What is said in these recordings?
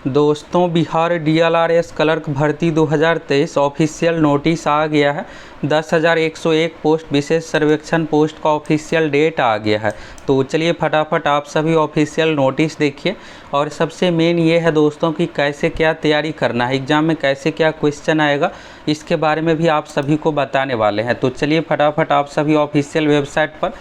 दोस्तों, Bihar DLRS clerk भर्ती 2023 official notice आ गया है। 10,101 पोस्ट विशेष सर्वेक्षण पोस्ट का ऑफिशियल डेट आ गया है। तो चलिए फटाफट आप सभी ऑफिशियल नोटिस देखिए। और सबसे मेन ये है दोस्तों कि कैसे क्या तैयारी करना है, एग्ज़ाम में कैसे क्या क्वेश्चन आएगा, इसके बारे में भी आप सभी को बताने वाले हैं। तो चलिए फटाफट आप सभी ऑफिशियल वेबसाइट पर।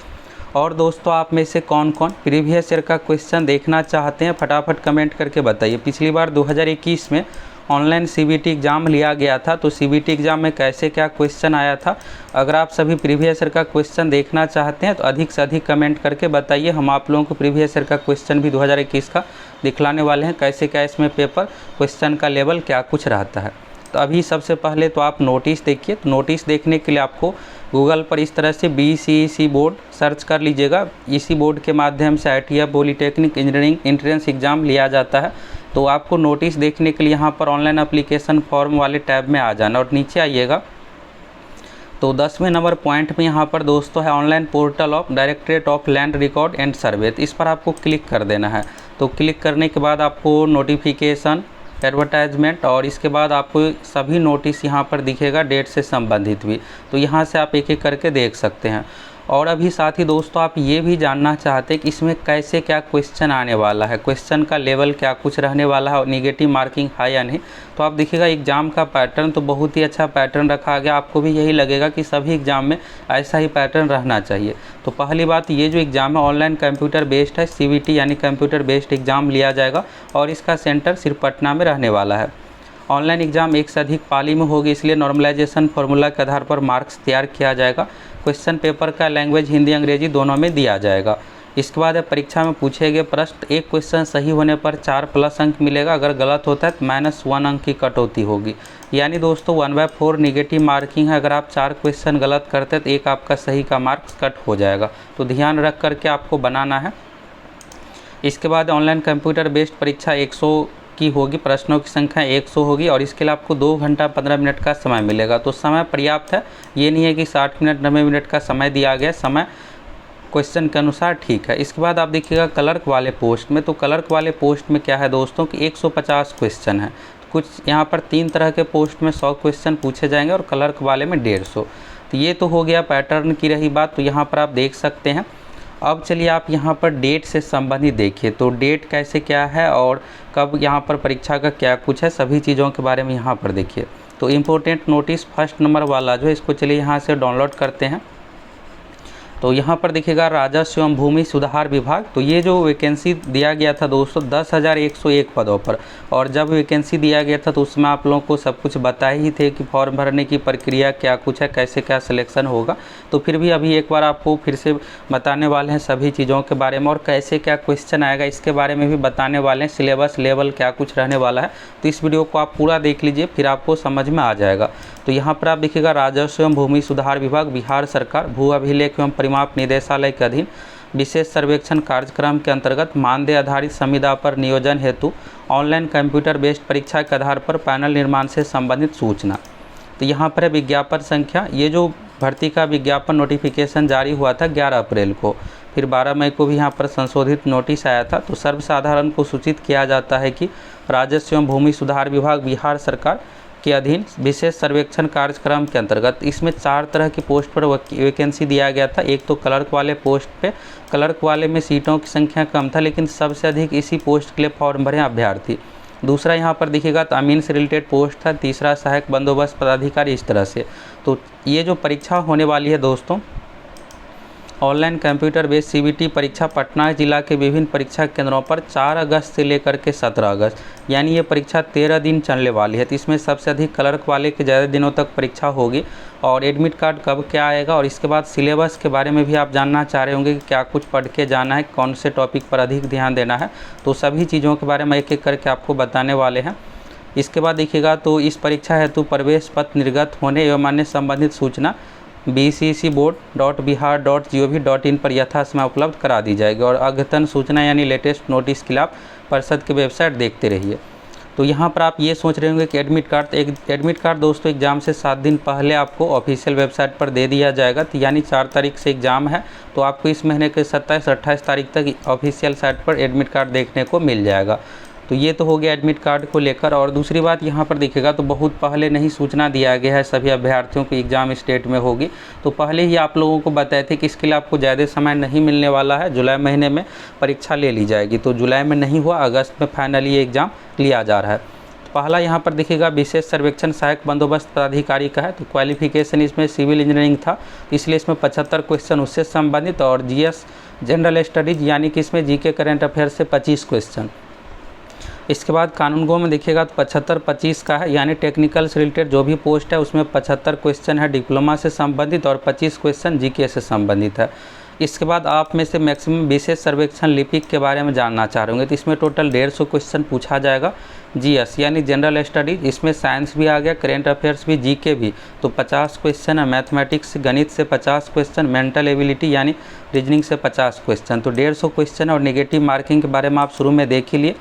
और दोस्तों, आप में से कौन कौन प्रीवियस ईयर का क्वेश्चन देखना चाहते हैं, फटाफट कमेंट करके बताइए। पिछली बार 2021 में ऑनलाइन सीबीटी एग्ज़ाम लिया गया था, तो सीबीटी एग्ज़ाम में कैसे क्या क्वेश्चन आया था। अगर आप सभी प्रीवियस ईयर का क्वेश्चन देखना चाहते हैं तो अधिक से अधिक कमेंट करके बताइए। हम आप लोगों को प्रीवियस ईयर का क्वेश्चन भी 2021 का दिखलाने वाले हैं, कैसे क्या इसमें पेपर क्वेश्चन का लेवल क्या कुछ रहता है। तो अभी सबसे पहले तो आप नोटिस देखिए। तो नोटिस देखने के लिए आपको गूगल पर इस तरह से BCEC बोर्ड सर्च कर लीजिएगा। इसी बोर्ड के माध्यम से ITF polytechnic engineering entrance exam लिया जाता है। तो आपको नोटिस देखने के लिए यहाँ पर ऑनलाइन एप्लीकेशन फॉर्म वाले टैब में आ जाना और नीचे आइएगा। तो 10वें नंबर पॉइंट में यहाँ पर दोस्तों है online portal of directorate of land record and सर्वे। तो इस पर आपको क्लिक कर देना है। तो क्लिक करने के बाद आपको नोटिफिकेशन, एडवर्टाइजमेंट और इसके बाद आपको सभी नोटिस यहाँ पर दिखेगा डेट से संबंधित भी। तो यहाँ से आप एक एक करके देख सकते हैं। और अभी साथ ही दोस्तों, आप ये भी जानना चाहते हैं कि इसमें कैसे क्या क्वेश्चन आने वाला है, क्वेश्चन का लेवल क्या कुछ रहने वाला है और निगेटिव मार्किंग है या नहीं। तो आप देखिएगा एग्ज़ाम का पैटर्न तो बहुत ही अच्छा पैटर्न रखा गया। आपको भी यही लगेगा कि सभी एग्ज़ाम में ऐसा ही पैटर्न रहना चाहिए। तो पहली बात, ये जो एग्ज़ाम है ऑनलाइन कंप्यूटर बेस्ड है, CBT यानी कंप्यूटर बेस्ड एग्ज़ाम लिया जाएगा और इसका सेंटर सिर्फ पटना में रहने वाला है। ऑनलाइन एग्ज़ाम एक से अधिक पाली में होगी, इसलिए नॉर्मलाइजेशन फार्मूला के आधार पर मार्क्स तैयार किया जाएगा। क्वेश्चन पेपर का लैंग्वेज हिंदी अंग्रेजी दोनों में दिया जाएगा। इसके बाद परीक्षा में पूछे गए प्रश्न, एक क्वेश्चन सही होने पर 4+ अंक मिलेगा, अगर गलत होता है तो -1 अंक की कटौती होगी। यानी दोस्तों 1/4 निगेटिव मार्किंग है। अगर आप 4 क्वेश्चन गलत करते हैं तो एक आपका सही का मार्क्स कट हो जाएगा। तो ध्यान रख करके आपको बनाना है। इसके बाद ऑनलाइन कंप्यूटर बेस्ड परीक्षा 100 की होगी, प्रश्नों की संख्या 100 होगी और इसके लिए आपको 2 घंटा 15 मिनट का समय मिलेगा। तो समय पर्याप्त है, ये नहीं है कि 60 मिनट 90 मिनट का समय दिया गया, समय क्वेश्चन के अनुसार ठीक है। इसके बाद आप देखिएगा क्लर्क वाले पोस्ट में। तो क्लर्क वाले पोस्ट में क्या है दोस्तों कि 150 क्वेश्चन है। कुछ यहाँ पर 3 तरह के पोस्ट में 100 क्वेश्चन पूछे जाएंगे और क्लर्क वाले में 150। तो ये तो हो गया पैटर्न की रही बात। तो यहाँ पर आप देख सकते हैं। अब चलिए आप यहाँ पर डेट से संबंधित देखिए। तो डेट कैसे क्या है और कब यहाँ पर परीक्षा का क्या कुछ है, सभी चीज़ों के बारे में यहाँ पर देखिए। तो इम्पोर्टेंट नोटिस फर्स्ट नंबर वाला जो है, इसको चलिए यहाँ से डाउनलोड करते हैं। तो यहाँ पर देखिएगा राजस्व एवं भूमि सुधार विभाग। तो ये जो वैकेंसी दिया गया था दोस्तों 10,101 पदों पर, और जब वैकेंसी दिया गया था तो उसमें आप लोगों को सब कुछ बताए ही थे कि फॉर्म भरने की प्रक्रिया क्या कुछ है, कैसे क्या सिलेक्शन होगा। तो फिर भी अभी एक बार आपको फिर से बताने वाले हैं सभी चीज़ों के बारे में, और कैसे क्या क्वेश्चन आएगा इसके बारे में भी बताने वाले हैं। सिलेबस लेवल क्या कुछ रहने वाला है। तो इस वीडियो को आप पूरा देख लीजिए, फिर आपको समझ में आ जाएगा। तो यहाँ पर आप देखिएगा राजस्व एवं भूमि सुधार विभाग, बिहार सरकार भू अभिलेख एवं परिमाप निदेशालय के अधीन विशेष सर्वेक्षण कार्यक्रम के अंतर्गत मानदेय आधारित संविदा पर नियोजन हेतु ऑनलाइन कंप्यूटर बेस्ड परीक्षा के आधार पर पैनल निर्माण से संबंधित सूचना। तो यहाँ पर है विज्ञापन संख्या। ये जो भर्ती का विज्ञापन नोटिफिकेशन जारी हुआ था 11 अप्रैल को, फिर 12 मई को भी यहाँ पर संशोधित नोटिस आया था। तो सर्वसाधारण को सूचित किया जाता है कि राजस्व एवं भूमि सुधार विभाग बिहार सरकार के अधीन विशेष सर्वेक्षण कार्यक्रम के अंतर्गत इसमें 4 तरह की पोस्ट पर वैकेंसी दिया गया था। एक तो क्लर्क वाले पोस्ट पे, क्लर्क वाले में सीटों की संख्या कम था लेकिन सबसे अधिक इसी पोस्ट के लिए फॉर्म भरे अभ्यर्थी। दूसरा यहाँ पर देखिएगा तो अमीन से रिलेटेड पोस्ट था। तीसरा सहायक बंदोबस्त पदाधिकारी, इस तरह से। तो ये जो परीक्षा होने वाली है दोस्तों, ऑनलाइन कंप्यूटर बेस्ड CBT परीक्षा पटना जिला के विभिन्न परीक्षा केंद्रों पर 4 अगस्त से लेकर के 17 अगस्त, यानी ये परीक्षा 13 दिन चलने वाली है। तो इसमें सबसे अधिक क्लर्क वाले के ज़्यादा दिनों तक परीक्षा होगी। और एडमिट कार्ड कब क्या आएगा, और इसके बाद सिलेबस के बारे में भी आप जानना चाह रहे होंगे कि क्या कुछ पढ़ के जाना है, कौन से टॉपिक पर अधिक ध्यान देना है। तो सभी चीज़ों के बारे में एक एक करके आपको बताने वाले हैं। इसके बाद देखिएगा तो इस परीक्षा हेतु प्रवेश पत्र निर्गत होने एवं अन्य संबंधित सूचना bccboard.bihar.gov.in पर यथासमय उपलब्ध करा दी जाएगी। और अद्यतन सूचना यानी लेटेस्ट नोटिस के लिए आप परिषद की वेबसाइट देखते रहिए। तो यहाँ पर आप ये सोच रहे होंगे कि एडमिट कार्ड दोस्तों एग्ज़ाम से 7 दिन पहले आपको ऑफिशियल वेबसाइट पर दे दिया जाएगा। तो यानी 4 तारीख से एग्ज़ाम है, तो आपको इस महीने के 27-28 तारीख तक ऑफिशियल साइट पर एडमिट कार्ड देखने को मिल जाएगा। तो ये तो हो गया एडमिट कार्ड को लेकर। और दूसरी बात यहाँ पर देखिएगा तो बहुत पहले नहीं सूचना दिया गया है सभी अभ्यर्थियों की एग्ज़ाम स्टेट में होगी, तो पहले ही आप लोगों को बताए थे कि इसके लिए आपको ज़्यादा समय नहीं मिलने वाला है, जुलाई महीने में परीक्षा ले ली जाएगी। तो जुलाई में नहीं हुआ, अगस्त में फाइनली ये एग्ज़ाम लिया जा रहा है। पहला यहाँ पर देखिएगा विशेष सर्वेक्षण सहायक बंदोबस्त पदाधिकारी का है, तो क्वालिफिकेशन इसमें सिविल इंजीनियरिंग था, इसलिए इसमें 75 क्वेश्चन उससे संबंधित, और जीएस जनरल स्टडीज यानी कि इसमें जीके करंट अफेयर से 25 क्वेश्चन। इसके बाद कानून गो में देखिएगा तो 75-25 का है, यानी टेक्निकल से रिलेटेड जो भी पोस्ट है उसमें 75 क्वेश्चन है डिप्लोमा से संबंधित और 25 क्वेश्चन जीके से संबंधित है। इसके बाद आप में से मैक्सिमम विशेष सर्वेक्षण लिपिक के बारे में जानना चाह रहे होंगे, तो इसमें टोटल 150 क्वेश्चन पूछा जाएगा। जीएस यानी जनरल स्टडीज, इसमें साइंस भी आ गया, करेंट अफेयर्स भी, जीके भी, तो 50 क्वेश्चन है। मैथमेटिक्स गणित से 50 क्वेश्चन, मेंटल एबिलिटी यानी रीजनिंग से 50 क्वेश्चन, तो 150 क्वेश्चन। और नेगेटिव मार्किंग के बारे में आप शुरू में देख ही लिए।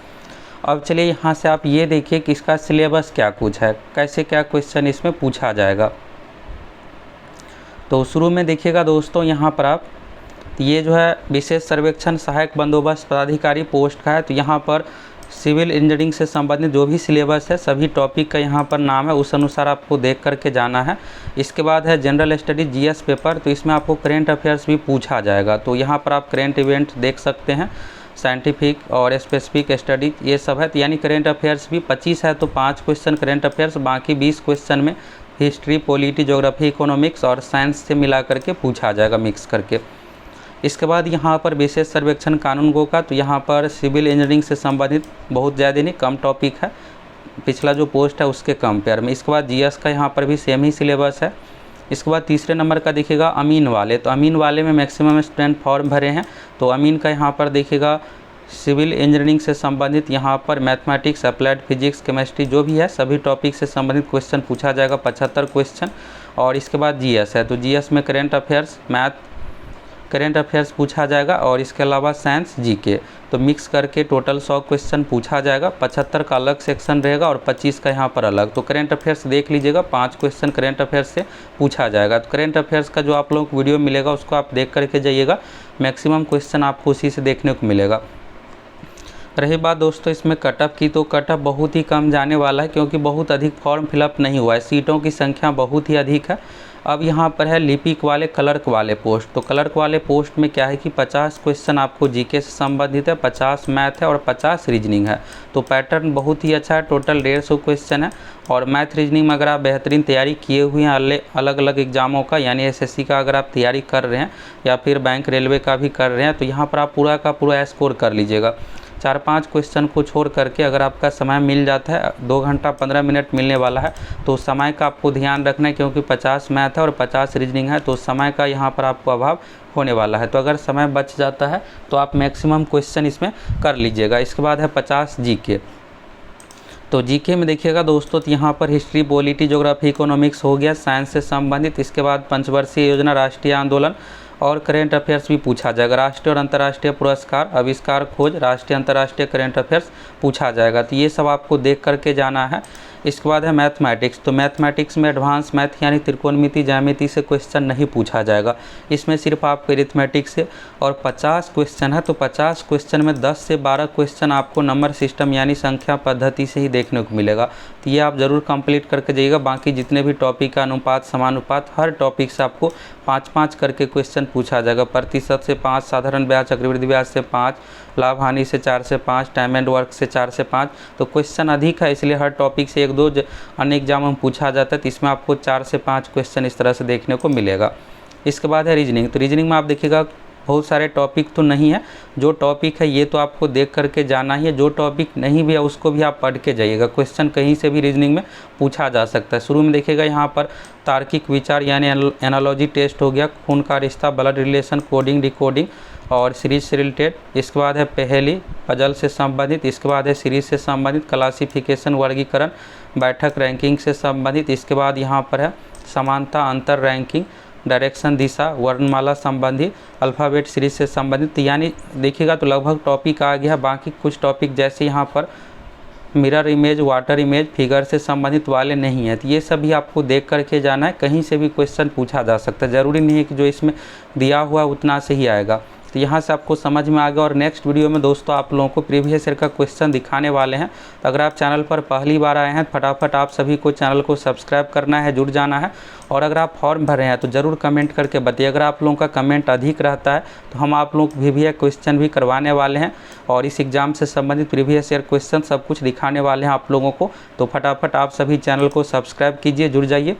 अब चलिए यहाँ से आप ये देखिए कि इसका सिलेबस क्या कुछ है, कैसे क्या क्वेश्चन इसमें पूछा जाएगा। तो शुरू में देखिएगा दोस्तों यहाँ पर आप, ये जो है विशेष सर्वेक्षण सहायक बंदोबस्त पदाधिकारी पोस्ट का है, तो यहाँ पर सिविल इंजीनियरिंग से संबंधित जो भी सिलेबस है सभी टॉपिक का यहाँ पर नाम है, उस अनुसार आपको देख करके जाना है। इसके बाद है जनरल स्टडीज जीएस पेपर, तो इसमें आपको करेंट अफेयर्स भी पूछा जाएगा, तो यहाँ पर आप करेंट इवेंट देख सकते हैं, साइंटिफिक और स्पेसिफिक स्टडी ये सब है। तो यानी करेंट अफेयर्स भी 25 है, तो 5 क्वेश्चन करेंट अफेयर्स, बाकी 20 क्वेश्चन में हिस्ट्री, पॉलिटी, ज्योग्राफी, इकोनॉमिक्स और साइंस से मिला करके पूछा जाएगा मिक्स करके। इसके बाद यहाँ पर विशेष सर्वेक्षण कानून गो का, तो यहाँ पर सिविल इंजीनियरिंग से संबंधित बहुत ज़्यादा नहीं, कम टॉपिक है पिछला जो पोस्ट है उसके कंपेयर में। इसके बाद जीएस का यहाँ पर भी सेम ही सिलेबस है। इसके बाद तीसरे नंबर का देखिएगा अमीन वाले, तो अमीन वाले में मैक्सिमम स्टूडेंट फॉर्म भरे हैं, तो अमीन का यहाँ पर देखिएगा सिविल इंजीनियरिंग से संबंधित यहाँ पर मैथमेटिक्स, अप्लाइड फिजिक्स, केमिस्ट्री जो भी है सभी टॉपिक से संबंधित क्वेश्चन पूछा जाएगा, 75 क्वेश्चन। और इसके बाद जीएस है, तो जीएस में current affairs, math, current affairs पूछा जाएगा, और इसके अलावा साइंस, जीके, तो मिक्स करके टोटल 100 क्वेश्चन पूछा जाएगा। 75 का अलग सेक्शन रहेगा और 25 का यहाँ पर अलग। तो करेंट अफेयर्स देख लीजिएगा, 5 क्वेश्चन करेंट अफेयर्स से पूछा जाएगा। तो करेंट अफेयर्स का जो आप लोगों को वीडियो मिलेगा उसको आप देख करके जाइएगा, मैक्सिमम क्वेश्चन आपको उसी से देखने को मिलेगा। रही बात दोस्तों इसमें कटअप की, तो कटअप बहुत ही कम जाने वाला है, क्योंकि बहुत अधिक फॉर्म फिलअप नहीं हुआ है, सीटों की संख्या बहुत ही अधिक है। अब यहाँ पर है लिपिक वाले, क्लर्क वाले पोस्ट, तो क्लर्क वाले पोस्ट में क्या है कि 50 क्वेश्चन आपको जीके से संबंधित है, 50 मैथ है और 50 रीजनिंग है, तो पैटर्न बहुत ही अच्छा है। टोटल 150 क्वेश्चन है, और मैथ रीजनिंग में अगर आप बेहतरीन तैयारी किए हुए हैं अलग अलग एग्जामों का, यानी एसएससी का अगर आप तैयारी कर रहे हैं या फिर बैंक रेलवे का भी कर रहे हैं, तो यहाँ पर आप पूरा का पूरा स्कोर कर लीजिएगा। 4-5 क्वेश्चन को छोड़ करके अगर आपका समय मिल जाता है, 2 घंटा 15 मिनट मिलने वाला है, तो समय का आपको ध्यान रखना है, क्योंकि 50 मैथ है और 50 रीजनिंग है, तो समय का यहाँ पर आपको अभाव होने वाला है। तो अगर समय बच जाता है तो आप मैक्सिमम क्वेश्चन इसमें कर लीजिएगा। इसके बाद है 50 जीके, तो जीके में देखिएगा दोस्तों, तो यहाँ पर हिस्ट्री, पॉलिटी, ज्योग्राफी, इकोनॉमिक्स हो गया साइंस से संबंधित। इसके बाद पंचवर्षीय योजना, राष्ट्रीय आंदोलन और करेंट अफेयर्स भी पूछा जाएगा। राष्ट्रीय और अंतर्राष्ट्रीय पुरस्कार, आविष्कार, खोज, राष्ट्रीय अंतर्राष्ट्रीय करेंट अफेयर्स पूछा जाएगा, तो ये सब आपको देख करके जाना है। इसके बाद है मैथमेटिक्स, तो मैथमेटिक्स में एडवांस मैथ यानी त्रिकोणमिति, ज्यामिति से क्वेश्चन नहीं पूछा जाएगा, इसमें सिर्फ आपको अरिथमेटिक से, और 50 क्वेश्चन है, तो 50 क्वेश्चन में 10 से 12 क्वेश्चन आपको नंबर सिस्टम यानी संख्या पद्धति से ही देखने को मिलेगा, तो ये आप ज़रूर कंप्लीट करके जाइएगा। बाकी जितने भी टॉपिक का अनुपात, समानुपात, हर टॉपिक से आपको 5-5 करके क्वेश्चन पूछा जाएगा। प्रतिशत से 5, साधारण ब्याज, चक्रवृद्धि ब्याज से 5, लाभ हानि से 4 से 5, टाइम एंड वर्क से 4 से 5, तो क्वेश्चन अधिक है, इसलिए हर टॉपिक से 1-2 अन्य एग्जाम में पूछा जाता है, तो इसमें आपको 4 से 5 क्वेश्चन इस तरह से देखने को मिलेगा। इसके बाद है रीजनिंग, तो रीजनिंग में आप देखिएगा बहुत सारे टॉपिक तो नहीं है, जो टॉपिक है ये तो आपको देख करके जाना ही है, जो टॉपिक नहीं भी है उसको भी आप पढ़ के जाइएगा, क्वेश्चन कहीं से भी रीजनिंग में पूछा जा सकता है। शुरू में देखिएगा यहाँ पर तार्किक विचार यानी एनालॉजी टेस्ट हो गया, खून का रिश्ता, ब्लड रिलेशन, कोडिंग, डिकोडिंग और सीरीज से रिलेटेड। इसके बाद है पहेली, पजल से संबंधित। इसके बाद है सीरीज से संबंधित, क्लासिफिकेशन, वर्गीकरण, बैठक, रैंकिंग से संबंधित। इसके बाद यहाँ पर है समानता, अंतर, रैंकिंग, डायरेक्शन, दिशा, वर्णमाला संबंधी, अल्फ़ाबेट सीरीज से संबंधित। यानी देखिएगा तो लगभग टॉपिक आ गया। बाकी कुछ टॉपिक जैसे यहाँ पर mirror image, water image, figure से संबंधित वाले नहीं है, तो ये सभी आपको देख करके जाना है, कहीं से भी क्वेश्चन पूछा जा सकता है, ज़रूरी नहीं है कि जो इसमें दिया हुआ उतना से ही आएगा। तो यहाँ से आपको समझ में आ गया। और नेक्स्ट वीडियो में दोस्तों आप लोगों को प्रीवियस ईयर का क्वेश्चन दिखाने वाले हैं। तो अगर आप चैनल पर पहली बार आए हैं, फटाफट आप सभी को चैनल को सब्सक्राइब करना है, जुड़ जाना है। और अगर आप फॉर्म भर रहे हैं तो ज़रूर कमेंट करके बताइए। अगर आप लोगों का कमेंट अधिक रहता है तो हम आप लोग प्रीवियस क्वेश्चन भी करवाने वाले हैं और इस एग्ज़ाम से संबंधित प्रीवियस ईयर क्वेश्चन सब कुछ दिखाने वाले हैं आप लोगों को। तो फटाफट आप सभी चैनल को सब्सक्राइब कीजिए, जुड़ जाइए।